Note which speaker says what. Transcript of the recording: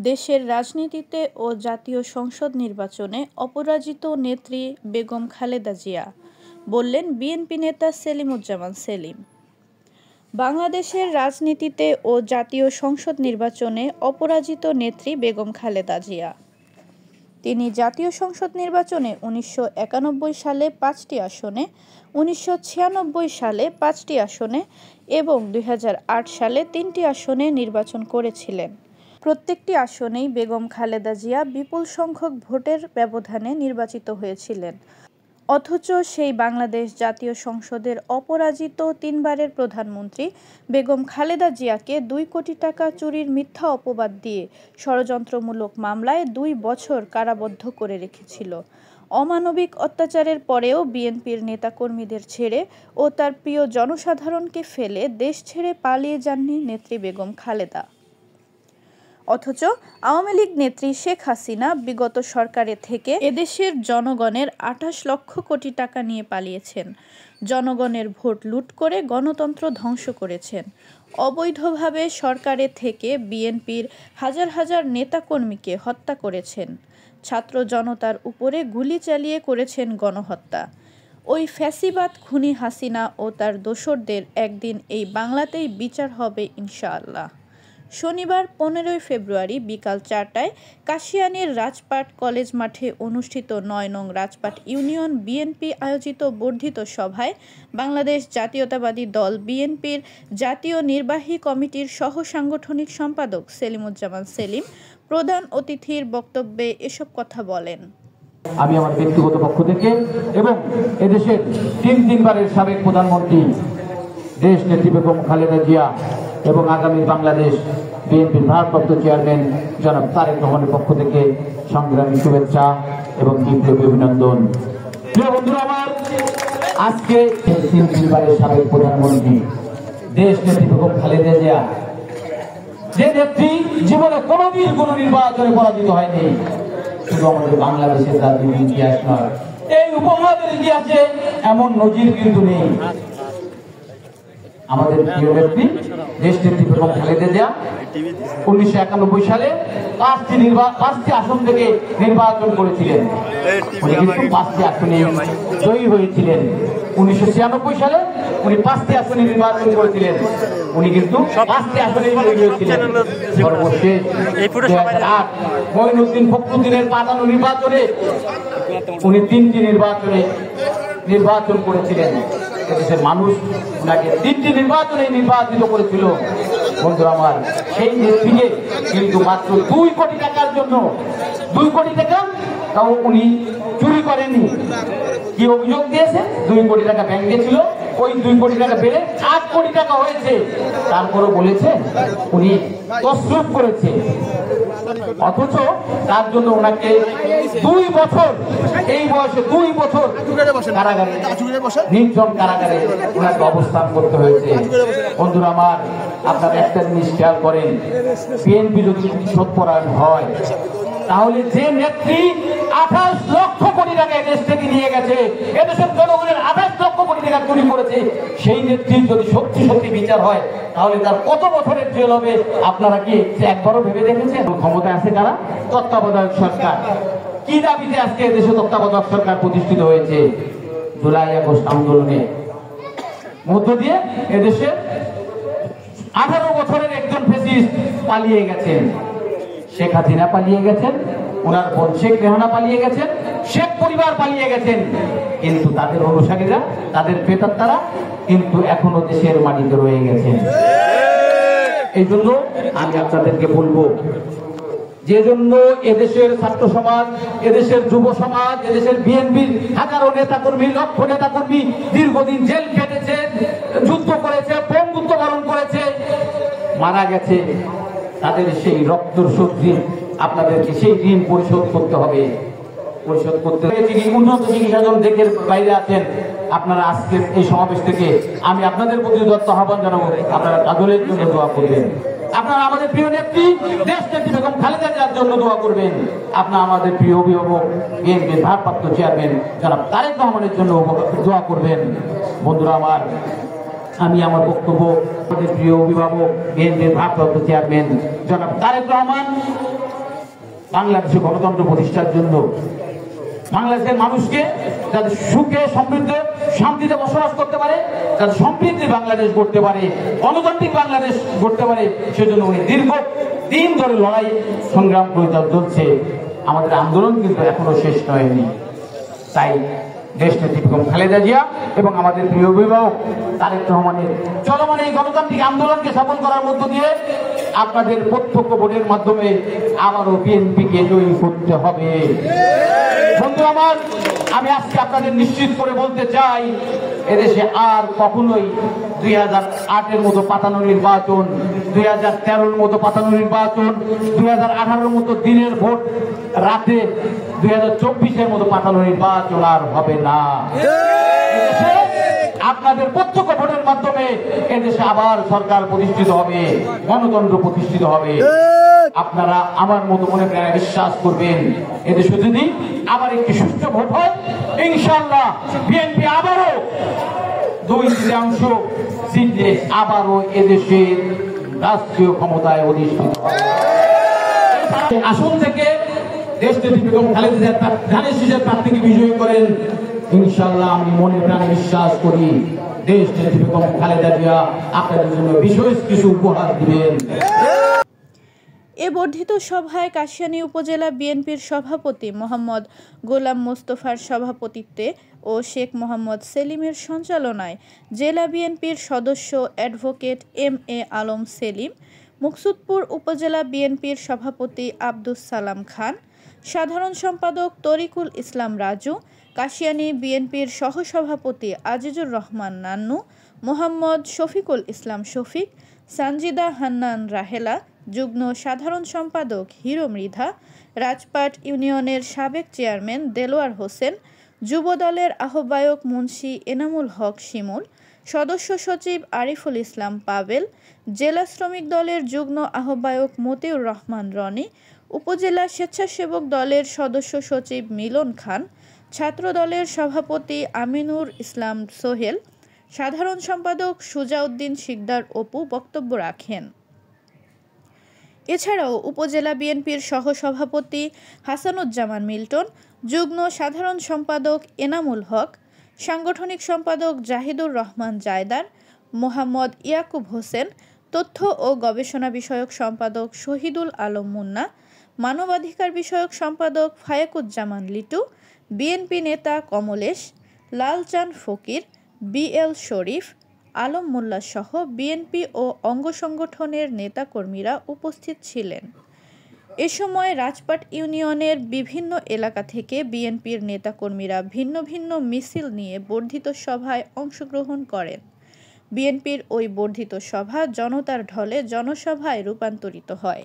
Speaker 1: দেশের রাজনীতিতে ও জাতীয় সংসদ নির্বাচনে অপরাজিত নেত্রী বেগম খালেদা জিয়া, বললেন বিএনপি নেতা সেলিমুজ্জামান সেলিম। বাংলাদেশের রাজনীতিতে ও জাতীয় সংসদ নির্বাচনে অপরাজিত নেত্রী বেগম খালেদা জিয়া। তিনি জাতীয় সংসদ নির্বাচনে ১৯৯১ সালে ৫টি আসনে, ১৯৯৬ সালে ৫টি আসনে এবং ২০০৮ সালে ৩টি আসনে নির্বাচন করেছিলেন। প্রত্যেকটি আসনেই বেগম খালেদা জিয়া বিপুল সংখ্যক ভোটের ব্যবধানে নির্বাচিত হয়েছিলেন। অথচ সেই বাংলাদেশ জাতীয় সংসদের অপরাজিত তিনবারের প্রধানমন্ত্রী বেগম খালেদা জিয়াকে ২ কোটি টাকা চুরির মিথ্যা অপবাদ দিয়ে ষড়যন্ত্রমূলক মামলায় ২ বছর কারাবদ্ধ করে রেখেছিল। অমানবিক অত্যাচারের পরেও বিএনপির নেতাকর্মীদের ছেড়ে ও তার প্রিয় জনসাধারণকে ফেলে দেশ ছেড়ে পালিয়ে যাননি নেত্রী বেগম খালেদা। অথচ আওয়ামী লীগ নেত্রী শেখ হাসিনা বিগত সরকারে থেকে এদেশের জনগণের ২৮ লক্ষ কোটি টাকা নিয়ে পালিয়েছেন, জনগণের ভোট লুট করে গণতন্ত্র ধ্বংস করেছেন, অবৈধভাবে সরকারে থেকে বিএনপির হাজার হাজার নেতাকর্মীকে হত্যা করেছেন, ছাত্র জনতার উপরে গুলি চালিয়ে করেছেন গণহত্যা। ওই ফ্যাসিবাদ খুনি হাসিনা ও তার দোসরদের একদিন এই বাংলাতেই বিচার হবে ইনশাআল্লাহ। শনিবার ১৫ ফেব্রুয়ারি বিকাল ৪টায় কাশিয়ানীর রাজপাট কলেজ মাঠে অনুষ্ঠিত ৯ নং রাজপাট ইউনিয়ন বিএনপি আয়োজিত বর্ধিত সভায় বাংলাদেশ জাতীয়তাবাদী দল বিএনপির জাতীয় নির্বাহী কমিটির সহ সাংগঠনিক সম্পাদক সেলিমুজ্জামান সেলিম প্রধান অতিথির বক্তব্যে এসব কথা বলেন।
Speaker 2: আমি আমার ব্যক্তিগত পক্ষ থেকে এবং এদেশের তিনবারের সাবেক প্রধানমন্ত্রী দেশ নেত্রী বেগম খালেদা জিয়া এবং আগামী বাংলাদেশ বিএনপির ভারপ্রাপ্ত চেয়ারম্যান জনাব তারেক রহমানের পক্ষ থেকে সংগ্রামী শুভেচ্ছা এবং বিপ্লবী অভিনন্দন। প্রিয় বন্ধুরা আমার, আজকে তিনবারের সাবেক প্রধানমন্ত্রী দেশ নেত্রী বেগম খালেদা জিয়া, যে নেত্রী জীবনে কোনোদিন কোনো নির্বাচনে পরাজিত হয়নি, শুধু আমাদের বাংলাদেশের রাজনীতির ইতিহাস নয়, এই উপমহাদেশের ইতিহাসে এমন নজির কিন্তু নেই। আমাদের প্রিয় নেত্রী দেশ নেত্রী বেগম খালেদা জিয়া ১৯৯১ সালে ৫টি আসন থেকে নির্বাচন করেছিলেন। উনি কিন্তু 5টি আসনে জয়ী হয়েছিলেন। ১৯৯৬ সালে উনি 5টি আসনে নির্বাচন করেছিলেন। উনি কিন্তু 5টি আসনে জয়ী হয়েছিলেন। সর্বশেষ ২০০৮ মঈনুদ্দিন ফখরুদ্দিনের পাতানো নির্বাচনে উনি 3টি নির্বাচন করেছিলেন। দেশের মানুষ ওনাকে 3টি নির্বাচনে নির্বাচিত করেছিল। বন্ধুরা আমার, সেই নেত্রীকে কিন্তু মাত্র ২ কোটি টাকার জন্য ২ কোটি টাকা তাও উনি চুরি করেননি। কি অভিযোগ দিয়েছে? ২ কোটি টাকা ব্যাংকে ছিল, ওই ২ কোটি টাকা বেড়ে ৮ কোটি টাকা হয়েছে। তারপরে বলেছে উনি তসরুপ করেছে। অথচ তার জন্য ওনাকে ২ বছর, এই বয়সে ২ বছর কারাগারে, নির্জন কারাগারে ওনাকে অবস্থান করতে হয়েছে। বন্ধুরা আমার, আপনারা একটা জিনিস খেয়াল করেন, বিএনপি যদি সৎপরায়ণ হয় তাহলে যে নেত্রী ২৮ লক্ষ কোটি টাকা এদেশ থেকে নিয়ে গেছে, এদেশের জনগণের ২৮ লক্ষ কোটি টাকা চুরি করেছে, সেই নেত্রীর যদি সত্যি বিচার হয় তাহলে তার কত বছরের জেল হবে আপনারা কি একবারও ভেবে দেখেছেন? ক্ষমতায় আছে কারা? তত্ত্বাবধায়ক সরকার। কি দাবিতে আজকে এদেশে তত্ত্বাবধায়ক সরকার প্রতিষ্ঠিত হয়েছে? জুলাই আগস্ট আন্দোলনের মধ্য দিয়ে এদেশে 18 বছরের একজন ফ্যাসিস্ট পালিয়ে গেছেন। শেখ হাসিনা পালিয়ে গেছেন, ওনার বোন শেখ রেহানা পালিয়ে গেছেন, শেখ পরিবার পালিয়ে গেছেন, কিন্তু তাদের অনুসারীরা, তাদের প্রেতাত্মারা কিন্তু এখনো দেশের মাটিতে রয়ে গেছেন। এই জন্য আমি আপনাদেরকে বলবো, যে জন্য এদেশের ছাত্র সমাজ, এদেশের যুব সমাজ, এদেশের বিএনপির হাজারো নেতাকর্মী, লক্ষ নেতাকর্মী দীর্ঘদিন জেল খেটেছে, যুদ্ধ করেছে, বঙ্গুত্ব বরণ করেছে, মারা গেছে, তাদের সেই রক্তর শক্তি আপনাদেরকে সেই ঋণ পরিশোধ করতে হবে। পরিশোধ করতে উন্নত চিকিৎসাজন দেশের বাইরে আছেন, আপনারা আজকের এই সমাবেশ থেকে আমি আপনাদের প্রতি দত্ত আহ্বান জানাবো, আপনারা তাদের জন্য দোয়া করবেন। আপনারা আমাদের প্রিয় নেত্রী দেশ নেত্রী বেগম খালেদা জিয়ার জন্য দোয়া করবেন। আপনারা আমাদের প্রিয় অভিভাবক বিএনপির ভারপ্রাপ্ত চেয়ারম্যান জনাব তারেক রহমানের জন্য দোয়া করবেন। বন্ধুরা আমার, আমি আমার বক্তব্য আমাদের প্রিয় অভিভাবক বিএনপির ভারপ্রাপ্ত চেয়ারম্যান জনাব তারেক রহমান বাংলাদেশে গণতন্ত্র প্রতিষ্ঠার জন্য, বাংলাদেশের মানুষকে যাতে সুখে সমৃদ্ধ শান্তিতে বসবাস করতে পারে, যাতে সমৃদ্ধি বাংলাদেশ গড়তে পারে, গণতান্ত্রিক বাংলাদেশ গড়তে পারে, সেজন্য উনি দীর্ঘ দিন ধরে লড়াই সংগ্রাম করে চলছে। আমাদের আন্দোলন কিন্তু এখনো শেষ হয়নি। তাই দেশনেত্রী বেগম খালেদা জিয়া এবং আমাদের প্রিয় অভিভাবক তারেক রহমানের চলমান এই গণতান্ত্রিক আন্দোলনকে সফল করার মধ্য দিয়ে আপনাদের প্রত্যক্ষ ভোটের মাধ্যমে আবারও বিএনপিকে জয়ী করতে হবে। বন্ধু আমার, আমি আজকে আপনাদের নিশ্চিত করে বলতে চাই, এদেশে আর কখনোই 2008-এর মতো পাতানো নির্বাচন, 2013-র মতো পাতানো নির্বাচন, 2018-র মতো দিনের ভোট রাতে, 2024-এর মতো পাতানো নির্বাচন আর হবে না। আপনাদের প্রত্যক্ষ ভোটের মাধ্যমে এদেশে আবার সরকার প্রতিষ্ঠিত হবে, গণতন্ত্র প্রতিষ্ঠিত হবে। আপনারা আমার মতো মনে প্রাণে বিশ্বাস করবেন, এদেশে যদি আবার একটি সুষ্ঠু ভোট হয়, ইনশাআল্লাহ বিএনপি আবারও 2/3 সিটে আবারও এদেশের রাষ্ট্রীয় ক্ষমতায় অধিষ্ঠিত হবে। আসন থেকে দেশনেত্রী বেগম খালেদা জিয়া ধানের শীষের প্রার্থীকে বিজয়ী করেন। ইনশাআল্লাহ আমি মনে প্রাণে বিশ্বাস করি দেশনেত্রী বেগম খালেদা জিয়া আপনাদের জন্য বিশেষ কিছু উপহার দিবেন।
Speaker 1: এ বর্ধিত সভায় কাশিয়ানী উপজেলা বিএনপির সভাপতি মোহাম্মদ গোলাম মোস্তফার সভাপতিত্বে ও শেখ মোহাম্মদ সেলিমের সঞ্চালনায় জেলা বিএনপির সদস্য অ্যাডভোকেট এম.এ. আলম সেলিম, মুকসুদপুর উপজেলা বিএনপির সভাপতি আব্দুস সালাম খান, সাধারণ সম্পাদক তরিকুল ইসলাম রাজু, কাশিয়ানী বিএনপির সহসভাপতি আজিজুর রহমান নান্নু, মোহাম্মদ শফিকুল ইসলাম শফিক, সানজিদা হান্নান রাহেলা, যুগ্ম সাধারণ সম্পাদক হিরো মৃধা, রাজপাট ইউনিয়নের সাবেক চেয়ারম্যান দেলোয়ার হোসেন, যুবদলের আহ্বায়ক মুন্সি এনামুল হক শিমুল, সদস্য সচিব আরিফুল ইসলাম পাবেল, জেলা শ্রমিক দলের যুগ্ম আহ্বায়ক মতিউর রহমান রনি, উপজেলা স্বেচ্ছাসেবক দলের সদস্য সচিব মিলন খান, ছাত্র দলের সভাপতি আমিনুর ইসলাম সোহেল, সাধারণ সম্পাদক সুজাউদ্দিন শিকদার অপু বক্তব্য রাখেন। এছাড়াও উপজেলা বিএনপির সহসভাপতি হাসানুজ্জামান মিল্টন, যুগ্ম সাধারণ সম্পাদক এনামুল হক, সাংগঠনিক সম্পাদক জাহিদুর রহমান জায়দার, মোহাম্মদ ইয়াকুব হোসেন, তথ্য ও গবেষণা বিষয়ক সম্পাদক শহীদুল আলম মুন্না, মানবাধিকার বিষয়ক সম্পাদক ফায়েকুজ্জামান লিটু, বিএনপি নেতা কমলেশ, লালচান ফকির, বি.এল. শরীফ, আলম মোল্লা সহ বিএনপি ও অঙ্গ সংগঠনের নেতাকর্মীরা উপস্থিত ছিলেন। এ সময় রাজপাট ইউনিয়নের বিভিন্ন এলাকা থেকে বিএনপির নেতাকর্মীরা ভিন্ন ভিন্ন মিছিল নিয়ে বর্ধিত সভায় অংশগ্রহণ করেন। বিএনপির ওই বর্ধিত সভা জনতার ঢলে জনসভায় রূপান্তরিত হয়।